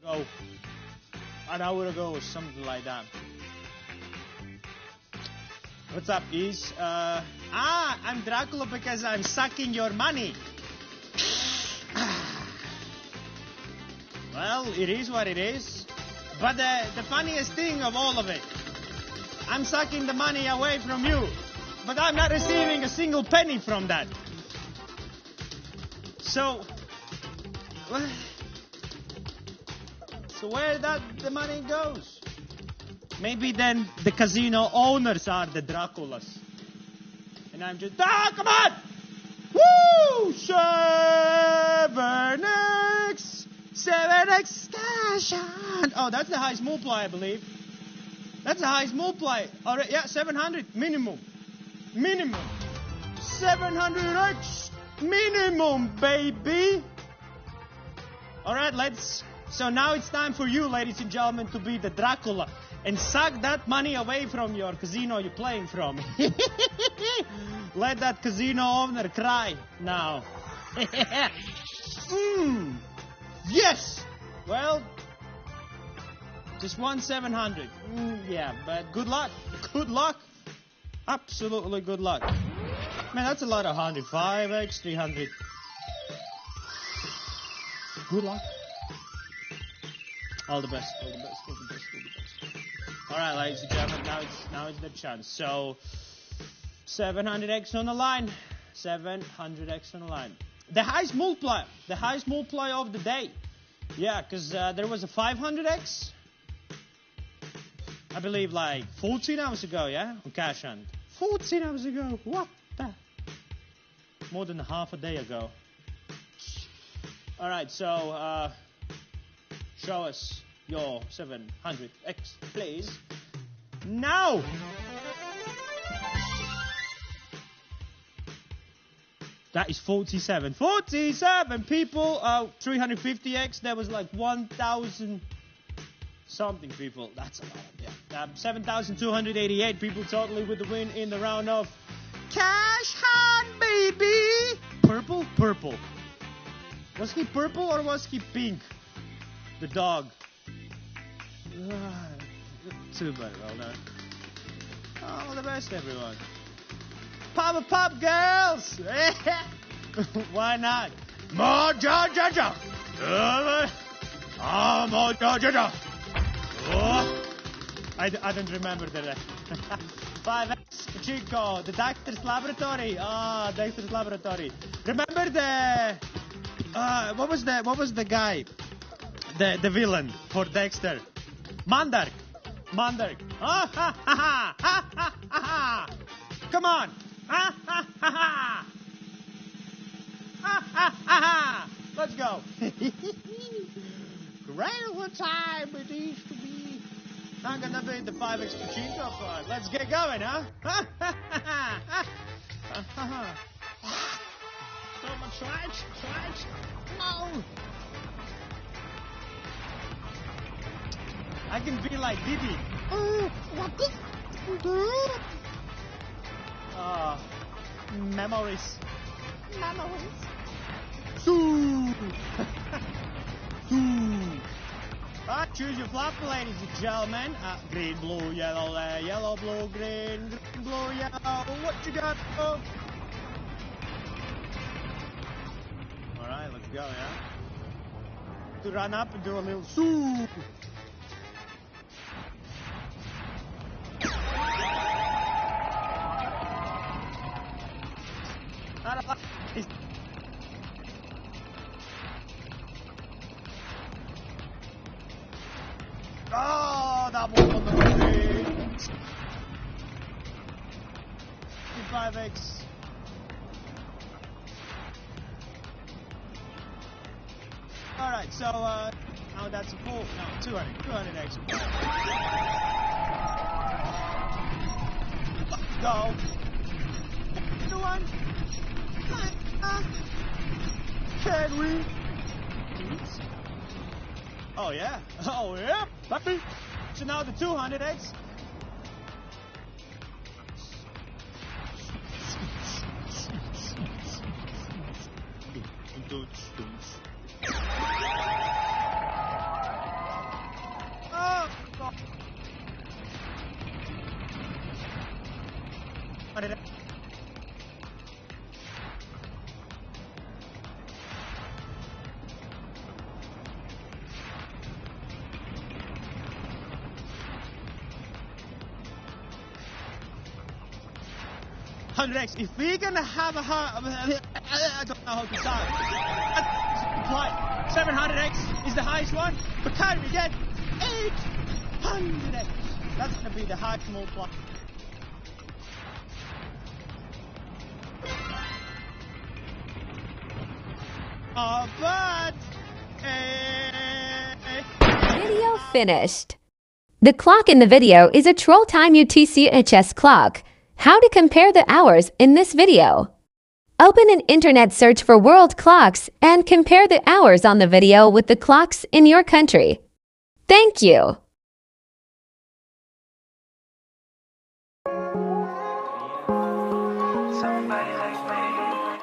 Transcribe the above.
ago. An hour ago or something like that. What's up, Ease? I'm Dracula because I'm sucking your money. Well, it is what it is. But the funniest thing of all of it, I'm sucking the money away from you, but I'm not receiving a single penny from that. So where the money goes? Maybe then the casino owners are the Draculas. And I'm just, come on! Woo! 7x station! Oh, that's the highest multiplier, I believe. That's the highest multiplier. All right, yeah, 700 minimum. 700x minimum, baby. All right, so now it's time for you, ladies and gentlemen, to be the Dracula and suck that money away from your casino you're playing from. Let that casino owner cry now. Yes. Well, just won 700. Yeah, but good luck. Good luck. Absolutely good luck. Man, that's a lot of 105x, 300. Good luck. All the best. All right, ladies and gentlemen, now it's the chance. So, 700x on the line. 700x on the line. The highest multiplier of the day. Yeah, because there was a 500x. I believe like 14 hours ago, yeah? On Cash Hunt. 14 hours ago. What the? More than half a day ago. All right, so show us your 700x, please. Now! That is 47. 47 people. 350x. There was like 1,000 something people. That's a lot. Yeah. 7,288 people totally with the win in the round of Cash Hunt, baby. Purple. Was he purple or was he pink? The dog. Too bad. Well done. All the best, everyone. Pop, girls! Why not? Mojo Jojo! Mojo Jojo! I don't remember the 5x Chico, the Dexter's Laboratory. Dexter's Laboratory. Remember the what was the guy? The villain for Dexter? Mandark. Come on. Let's go. Great what time it is to be. I'm gonna be the 5x Pachinko part. Let's get going, huh? So much rights. No. I can be like Diddy. What is memories. Choose your flop, ladies and gentlemen. Green, blue, yellow, blue, green, blue, yellow. What you got? Oh. All right, let's go, yeah? To run up and do a little soo. Oh, that was on the way. 5x. All right, so now that's a full. No, 200x. Let's go. The one. Can we? Oh yeah. Puppy. So now the 200x. 100x. If we're gonna have a I don't know how to sound. 700x is the highest one, but can we get 800x? That's gonna be the highest multiplier. But Video finished. The clock in the video is a Troll Time UTC-HS clock. How to compare the hours in this video. Open an internet search for world clocks and compare the hours on the video with the clocks in your country. Thank you.